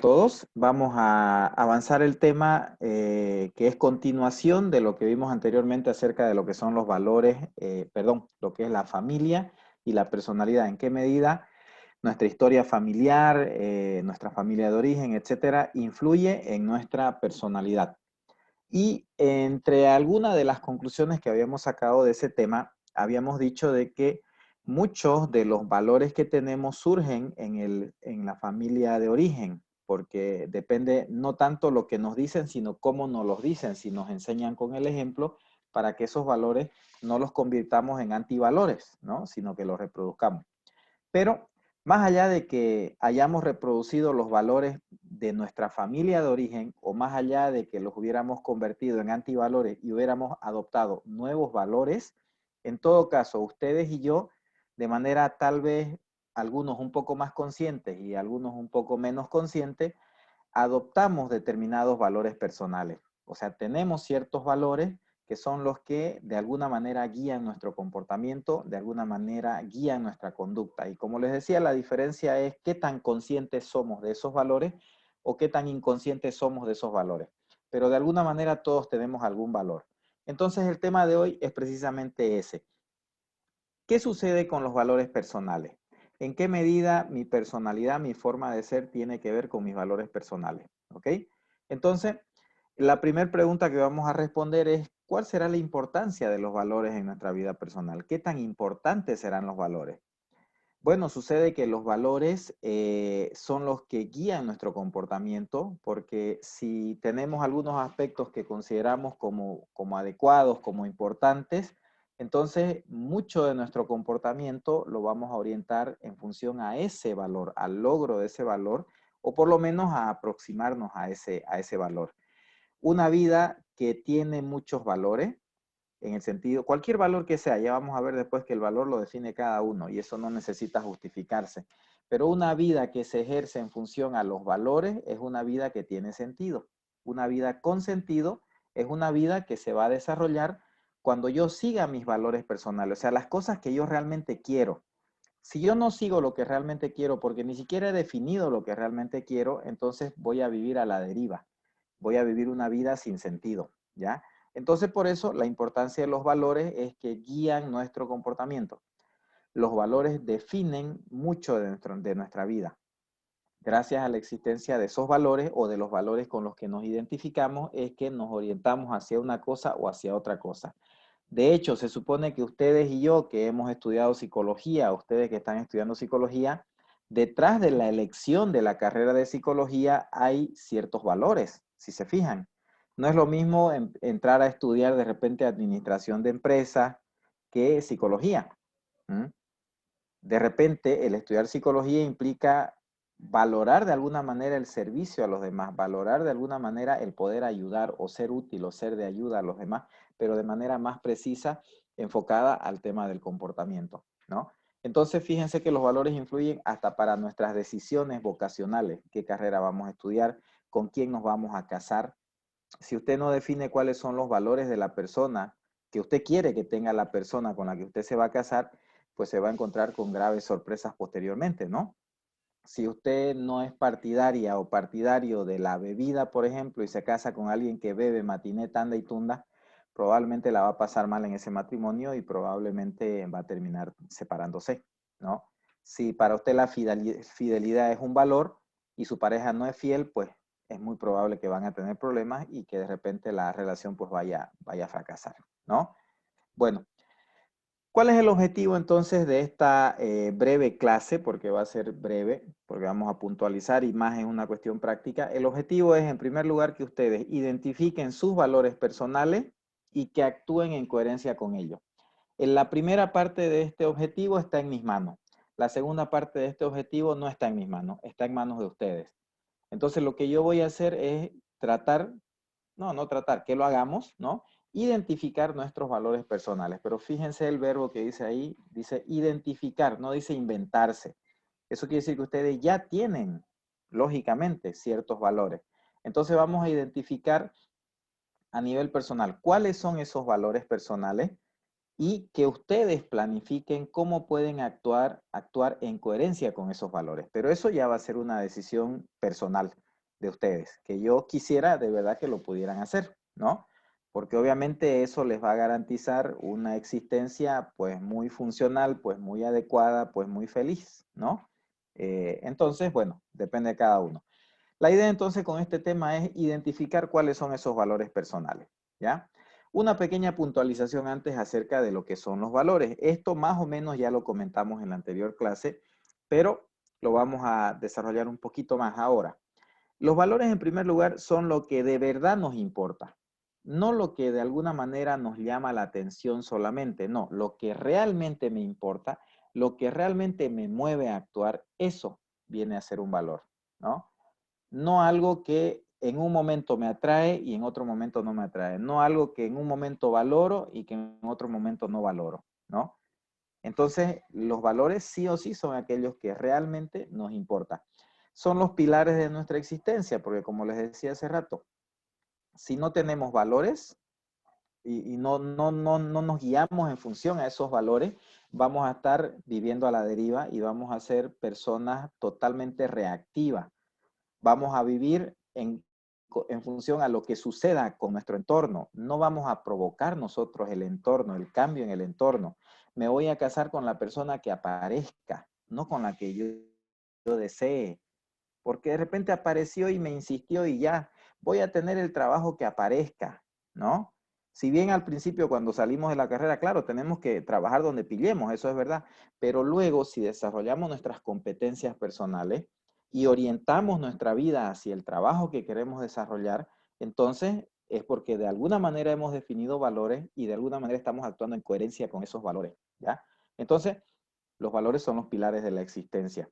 Todos. Vamos a avanzar el tema que es continuación de lo que vimos anteriormente acerca de lo que son los valores, lo que es la familia y la personalidad. En qué medida nuestra historia familiar, nuestra familia de origen, etcétera, influye en nuestra personalidad. Y entre algunas de las conclusiones que habíamos sacado de ese tema, habíamos dicho de que muchos de los valores que tenemos surgen en la familia de origen, porque depende no tanto lo que nos dicen, sino cómo nos los dicen, si nos enseñan con el ejemplo, para que esos valores no los convirtamos en antivalores, ¿no? Sino que los reproduzcamos. Pero más allá de que hayamos reproducido los valores de nuestra familia de origen o más allá de que los hubiéramos convertido en antivalores y hubiéramos adoptado nuevos valores, en todo caso, ustedes y yo, de manera tal vez algunos un poco más conscientes y algunos un poco menos conscientes, adoptamos determinados valores personales. O sea, tenemos ciertos valores que son los que de alguna manera guían nuestro comportamiento, de alguna manera guían nuestra conducta. Y como les decía, la diferencia es qué tan conscientes somos de esos valores o qué tan inconscientes somos de esos valores. Pero de alguna manera todos tenemos algún valor. Entonces el tema de hoy es precisamente ese. ¿Qué sucede con los valores personales? ¿En qué medida mi personalidad, mi forma de ser tiene que ver con mis valores personales? ¿Ok? Entonces, la primera pregunta que vamos a responder es, ¿cuál será la importancia de los valores en nuestra vida personal? ¿Qué tan importantes serán los valores? Bueno, sucede que los valores son los que guían nuestro comportamiento, porque si tenemos algunos aspectos que consideramos como adecuados, como importantes, entonces mucho de nuestro comportamiento lo vamos a orientar en función a ese valor, al logro de ese valor, o por lo menos a aproximarnos a ese valor. Una vida que tiene muchos valores, en el sentido, cualquier valor que sea, ya vamos a ver después que el valor lo define cada uno y eso no necesita justificarse. Pero una vida que se ejerce en función a los valores es una vida que tiene sentido. Una vida con sentido es una vida que se va a desarrollar cuando yo siga mis valores personales, o sea, las cosas que yo realmente quiero. Si yo no sigo lo que realmente quiero porque ni siquiera he definido lo que realmente quiero, entonces voy a vivir a la deriva. Voy a vivir una vida sin sentido, ¿ya? Entonces, por eso la importancia de los valores es que guían nuestro comportamiento. Los valores definen mucho de nuestra vida. Gracias a la existencia de esos valores o de los valores con los que nos identificamos es que nos orientamos hacia una cosa o hacia otra cosa. De hecho, se supone que ustedes y yo que hemos estudiado psicología, ustedes que están estudiando psicología, detrás de la elección de la carrera de psicología hay ciertos valores, si se fijan. No es lo mismo entrar a estudiar de repente administración de empresas que psicología. ¿Mm? De repente, el estudiar psicología implica valorar de alguna manera el servicio a los demás, valorar de alguna manera el poder ayudar o ser útil o ser de ayuda a los demás, pero de manera más precisa, enfocada al tema del comportamiento, ¿no? Entonces, fíjense que los valores influyen hasta para nuestras decisiones vocacionales, qué carrera vamos a estudiar, con quién nos vamos a casar. Si usted no define cuáles son los valores de la persona que usted quiere que tenga la persona con la que usted se va a casar, pues se va a encontrar con graves sorpresas posteriormente, ¿no? Si usted no es partidaria o partidario de la bebida, por ejemplo, y se casa con alguien que bebe matiné, tanda y tunda, probablemente la va a pasar mal en ese matrimonio y probablemente va a terminar separándose, ¿no? Si para usted la fidelidad es un valor y su pareja no es fiel, pues es muy probable que van a tener problemas y que de repente la relación pues vaya a fracasar, ¿no? Bueno, ¿cuál es el objetivo entonces de esta breve clase? Porque va a ser breve, porque vamos a puntualizar y más es una cuestión práctica. El objetivo es, en primer lugar, que ustedes identifiquen sus valores personales y que actúen en coherencia con ellos. En la primera parte de este objetivo está en mis manos. La segunda parte de este objetivo no está en mis manos, está en manos de ustedes. Entonces, lo que yo voy a hacer es tratar, no tratar, que lo hagamos, ¿no? Identificar nuestros valores personales. Pero fíjense el verbo que dice ahí, dice identificar, no dice inventarse. Eso quiere decir que ustedes ya tienen, lógicamente, ciertos valores. Entonces vamos a identificar a nivel personal cuáles son esos valores personales y que ustedes planifiquen cómo pueden actuar en coherencia con esos valores. Pero eso ya va a ser una decisión personal. de ustedes, que yo quisiera de verdad que lo pudieran hacer, ¿no? Porque obviamente eso les va a garantizar una existencia pues muy funcional, pues muy adecuada, pues muy feliz, ¿no? Entonces, bueno, depende de cada uno. La idea entonces con este tema es identificar cuáles son esos valores personales, ¿ya? Una pequeña puntualización antes acerca de lo que son los valores. Esto más o menos ya lo comentamos en la anterior clase, pero lo vamos a desarrollar un poquito más ahora. Los valores en primer lugar son lo que de verdad nos importa, no lo que de alguna manera nos llama la atención solamente, no, lo que realmente me importa, lo que realmente me mueve a actuar, eso viene a ser un valor, ¿no? No algo que en un momento me atrae y en otro momento no me atrae. No algo que en un momento valoro y que en otro momento no valoro, ¿no? Entonces, los valores sí o sí son aquellos que realmente nos importan. Son los pilares de nuestra existencia, porque como les decía hace rato, si no tenemos valores y no nos guiamos en función a esos valores, vamos a estar viviendo a la deriva y vamos a ser personas totalmente reactivas. Vamos a vivir en función a lo que suceda con nuestro entorno. No vamos a provocar nosotros el entorno, el cambio en el entorno. Me voy a casar con la persona que aparezca, no con la que yo desee. Porque de repente apareció y me insistió y ya, voy a tener el trabajo que aparezca, ¿no? Si bien al principio cuando salimos de la carrera, claro, tenemos que trabajar donde pillemos, eso es verdad, pero luego si desarrollamos nuestras competencias personales y orientamos nuestra vida hacia el trabajo que queremos desarrollar, entonces es porque de alguna manera hemos definido valores y de alguna manera estamos actuando en coherencia con esos valores, ¿ya? Entonces, los valores son los pilares de la existencia.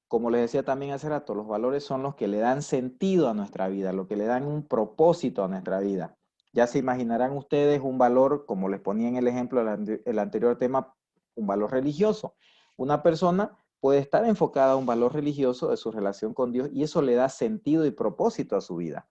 Como les decía también hace rato, los valores son los que le dan sentido a nuestra vida, lo que le dan un propósito a nuestra vida. Ya se imaginarán ustedes un valor, como les ponía en el ejemplo del anterior tema, un valor religioso. Una persona puede estar enfocada a un valor religioso de su relación con Dios y eso le da sentido y propósito a su vida.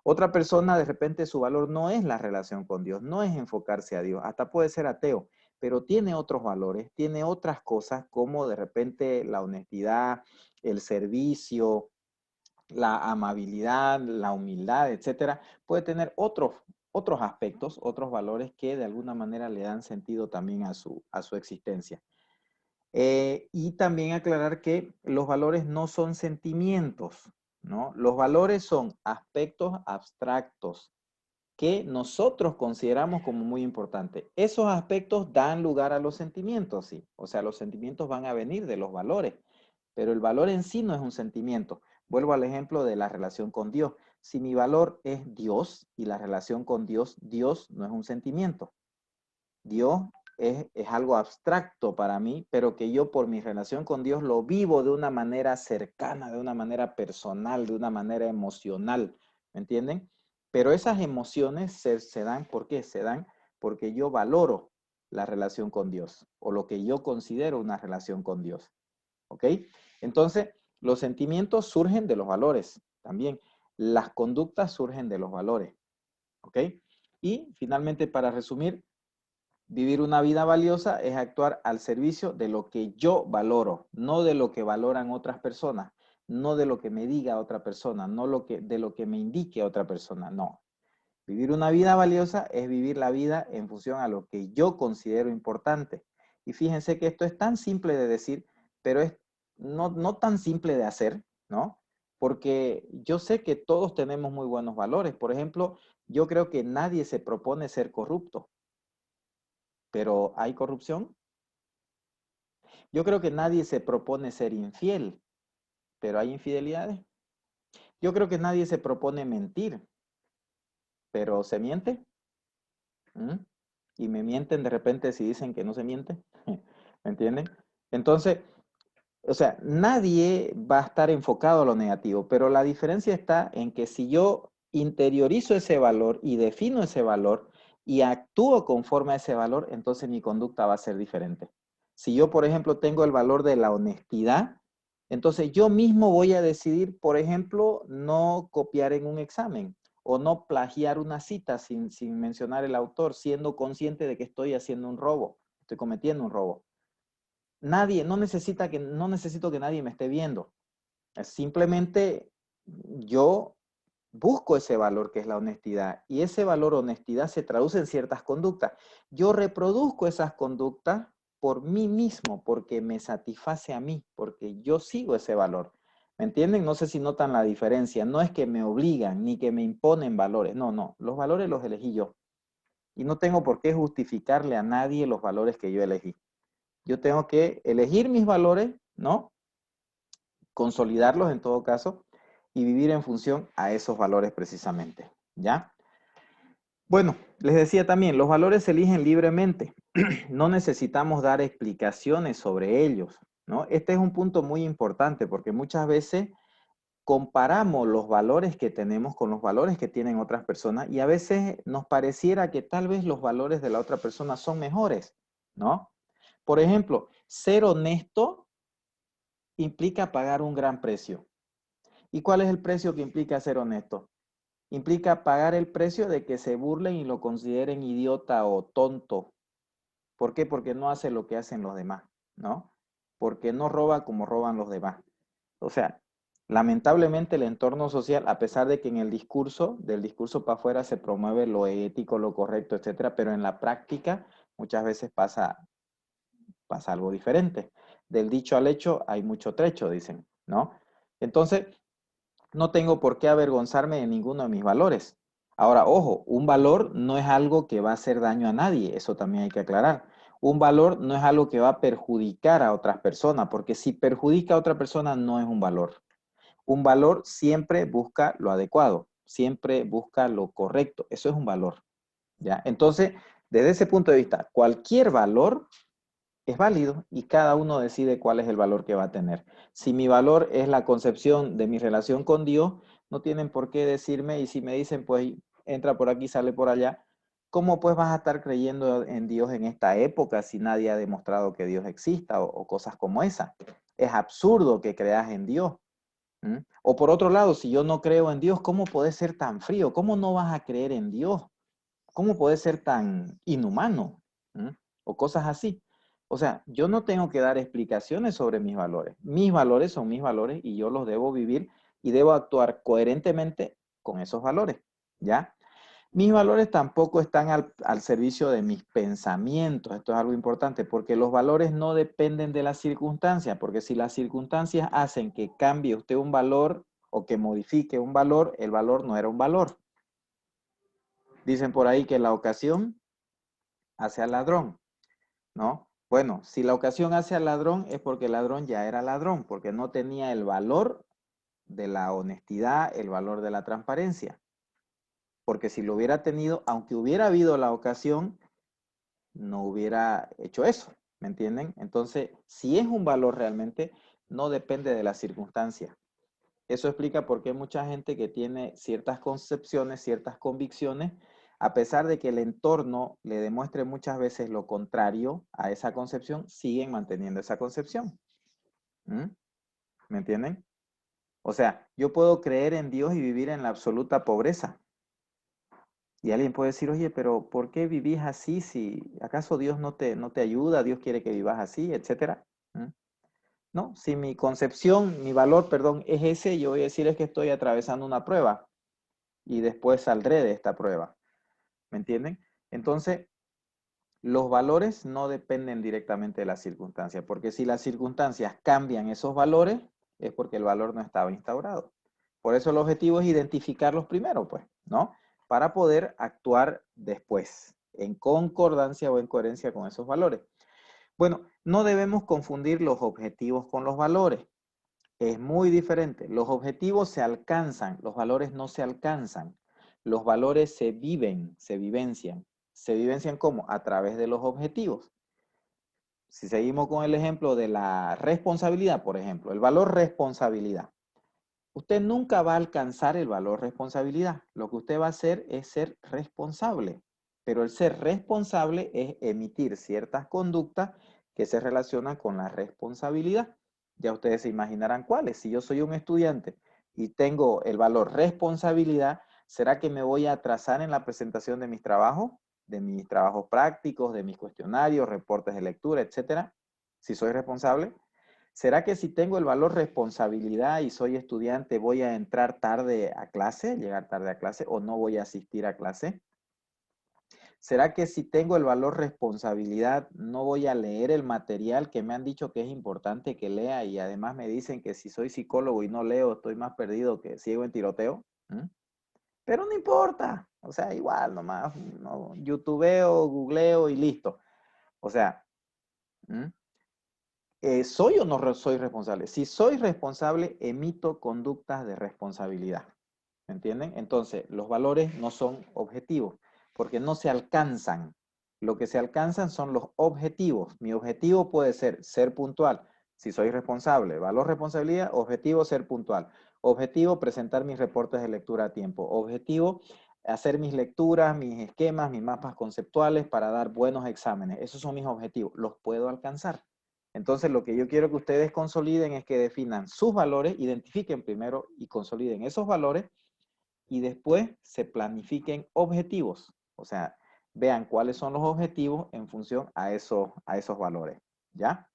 Otra persona, de repente, su valor no es la relación con Dios, no es enfocarse a Dios, hasta puede ser ateo, pero tiene otros valores, tiene otras cosas como de repente la honestidad, el servicio, la amabilidad, la humildad, etcétera. Puede tener otros aspectos, otros valores que de alguna manera le dan sentido también a su existencia. Y también aclarar que los valores no son sentimientos, ¿no? Los valores son aspectos abstractos que nosotros consideramos como muy importantes. Esos aspectos dan lugar a los sentimientos, sí. O sea, los sentimientos van a venir de los valores, pero el valor en sí no es un sentimiento. Vuelvo al ejemplo de la relación con Dios. Si mi valor es Dios y la relación con Dios, Dios no es un sentimiento. Dios es algo abstracto para mí, pero que yo por mi relación con Dios lo vivo de una manera cercana, de una manera personal, de una manera emocional, ¿me entienden? Pero esas emociones se dan, ¿por qué? Se dan porque yo valoro la relación con Dios o lo que yo considero una relación con Dios, ¿ok? Entonces, los sentimientos surgen de los valores también. Las conductas surgen de los valores, ¿ok? Y finalmente, para resumir, vivir una vida valiosa es actuar al servicio de lo que yo valoro, no de lo que valoran otras personas, no de lo que me diga otra persona, no de lo que me indique otra persona, no. Vivir una vida valiosa es vivir la vida en función a lo que yo considero importante. Y fíjense que esto es tan simple de decir, pero es no tan simple de hacer, ¿no? Porque yo sé que todos tenemos muy buenos valores. Por ejemplo, yo creo que nadie se propone ser corrupto, pero ¿hay corrupción? Yo creo que nadie se propone ser infiel, pero ¿hay infidelidades? Yo creo que nadie se propone mentir, pero ¿se miente? ¿Mm? Y me mienten de repente si dicen que no se miente. ¿Me entienden? Entonces, o sea, nadie va a estar enfocado a lo negativo, pero la diferencia está en que si yo interiorizo ese valor y defino ese valor y actúo conforme a ese valor, entonces mi conducta va a ser diferente. Si yo, por ejemplo, tengo el valor de la honestidad, entonces yo mismo voy a decidir, por ejemplo, no copiar en un examen o no plagiar una cita sin mencionar el autor, siendo consciente de que estoy haciendo un robo, estoy cometiendo un robo. Nadie, no necesito que nadie me esté viendo. Simplemente yo busco ese valor que es la honestidad y ese valor honestidad se traduce en ciertas conductas. Yo reproduzco esas conductas por mí mismo, porque me satisface a mí, porque yo sigo ese valor. ¿Me entienden? No sé si notan la diferencia. No es que me obligan ni que me imponen valores. No, no. Los valores los elegí yo. Y no tengo por qué justificarle a nadie los valores que yo elegí. Yo tengo que elegir mis valores, ¿no? Consolidarlos en todo caso y vivir en función a esos valores precisamente, ¿ya? Bueno, les decía también, los valores se eligen libremente. No necesitamos dar explicaciones sobre ellos, ¿no? Este es un punto muy importante porque muchas veces comparamos los valores que tenemos con los valores que tienen otras personas y a veces nos pareciera que tal vez los valores de la otra persona son mejores, ¿no? Por ejemplo, ser honesto implica pagar un gran precio. ¿Y cuál es el precio que implica ser honesto? Implica pagar el precio de que se burlen y lo consideren idiota o tonto. ¿Por qué? Porque no hace lo que hacen los demás, ¿no? Porque no roba como roban los demás. O sea, lamentablemente el entorno social, a pesar de que en el discurso, del discurso para afuera se promueve lo ético, lo correcto, etcétera, pero en la práctica muchas veces pasa algo diferente. Del dicho al hecho hay mucho trecho, dicen, ¿no? Entonces, no tengo por qué avergonzarme de ninguno de mis valores. Ahora, ojo, un valor no es algo que va a hacer daño a nadie, eso también hay que aclarar. Un valor no es algo que va a perjudicar a otras personas, porque si perjudica a otra persona no es un valor. Un valor siempre busca lo adecuado, siempre busca lo correcto, eso es un valor, ¿ya? Entonces, desde ese punto de vista, cualquier valor es válido y cada uno decide cuál es el valor que va a tener. Si mi valor es la concepción de mi relación con Dios, no tienen por qué decirme y si me dicen, pues entra por aquí, sale por allá, ¿cómo pues vas a estar creyendo en Dios en esta época si nadie ha demostrado que Dios exista o cosas como esa? Es absurdo que creas en Dios. ¿Mm? O por otro lado, si yo no creo en Dios, ¿cómo puedes ser tan frío? ¿Cómo no vas a creer en Dios? ¿Cómo puedes ser tan inhumano? ¿Mm? O cosas así. O sea, yo no tengo que dar explicaciones sobre mis valores. Mis valores son mis valores y yo los debo vivir y debo actuar coherentemente con esos valores, ¿ya? Mis valores tampoco están al servicio de mis pensamientos. Esto es algo importante porque los valores no dependen de las circunstancias, porque si las circunstancias hacen que cambie usted un valor o que modifique un valor, el valor no era un valor. Dicen por ahí que la ocasión hace al ladrón, ¿no? Bueno, si la ocasión hace al ladrón es porque el ladrón ya era ladrón, porque no tenía el valor de la honestidad, el valor de la transparencia. Porque si lo hubiera tenido, aunque hubiera habido la ocasión, no hubiera hecho eso, ¿me entienden? Entonces, si es un valor realmente, no depende de las circunstancias. Eso explica por qué mucha gente que tiene ciertas concepciones, ciertas convicciones, a pesar de que el entorno le demuestre muchas veces lo contrario a esa concepción, siguen manteniendo esa concepción. ¿Mm? ¿Me entienden? O sea, yo puedo creer en Dios y vivir en la absoluta pobreza. Y alguien puede decir, oye, pero ¿por qué vivís así? Si acaso Dios no te ayuda, Dios quiere que vivas así, etcétera. ¿Mm? No, si mi concepción, mi valor, perdón, es ese, yo voy a decir es que estoy atravesando una prueba y después saldré de esta prueba. ¿Me entienden? Entonces, los valores no dependen directamente de las circunstancias, porque si las circunstancias cambian esos valores, es porque el valor no estaba instaurado. Por eso el objetivo es identificarlos primero, pues, ¿no? Para poder actuar después, en concordancia o en coherencia con esos valores. Bueno, no debemos confundir los objetivos con los valores. Es muy diferente. Los objetivos se alcanzan, los valores no se alcanzan. Los valores se viven, se vivencian. ¿Se vivencian cómo? A través de los objetivos. Si seguimos con el ejemplo de la responsabilidad, por ejemplo, el valor responsabilidad. Usted nunca va a alcanzar el valor responsabilidad. Lo que usted va a hacer es ser responsable. Pero el ser responsable es emitir ciertas conductas que se relacionan con la responsabilidad. Ya ustedes se imaginarán cuáles. Si yo soy un estudiante y tengo el valor responsabilidad, ¿será que me voy a atrasar en la presentación de mis trabajos prácticos, de mis cuestionarios, reportes de lectura, etcétera? Si soy responsable. ¿Será que si tengo el valor responsabilidad y soy estudiante, voy a entrar tarde a clase, llegar tarde a clase, o no voy a asistir a clase? ¿Será que si tengo el valor responsabilidad, no voy a leer el material que me han dicho que es importante que lea y además me dicen que si soy psicólogo y no leo, estoy más perdido que ciego en tiroteo? ¿Mm? Pero no importa, o sea, igual nomás, no, youtubeo, googleo y listo. O sea, ¿mm? ¿Soy o no soy responsable? Si soy responsable, emito conductas de responsabilidad. ¿Me entienden? Entonces, los valores no son objetivos, porque no se alcanzan. Lo que se alcanzan son los objetivos. Mi objetivo puede ser puntual. Si soy responsable, valor responsabilidad, objetivo ser puntual. Objetivo presentar mis reportes de lectura a tiempo. Objetivo hacer mis lecturas, mis esquemas, mis mapas conceptuales para dar buenos exámenes. Esos son mis objetivos. Los puedo alcanzar. Entonces, lo que yo quiero que ustedes consoliden es que definan sus valores, identifiquen primero y consoliden esos valores y después se planifiquen objetivos. O sea, vean cuáles son los objetivos en función a esos valores. ¿Ya?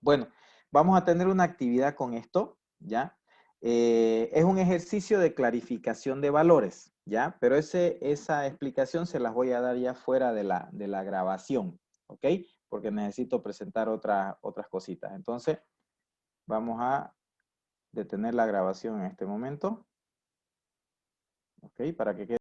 Bueno, vamos a tener una actividad con esto. ¿Ya? Es un ejercicio de clarificación de valores. ¿Ya? Pero esa explicación se las voy a dar ya fuera de la grabación. ¿Ok? Porque necesito presentar otras cositas. Entonces, vamos a detener la grabación en este momento. ¿Ok? Para que quede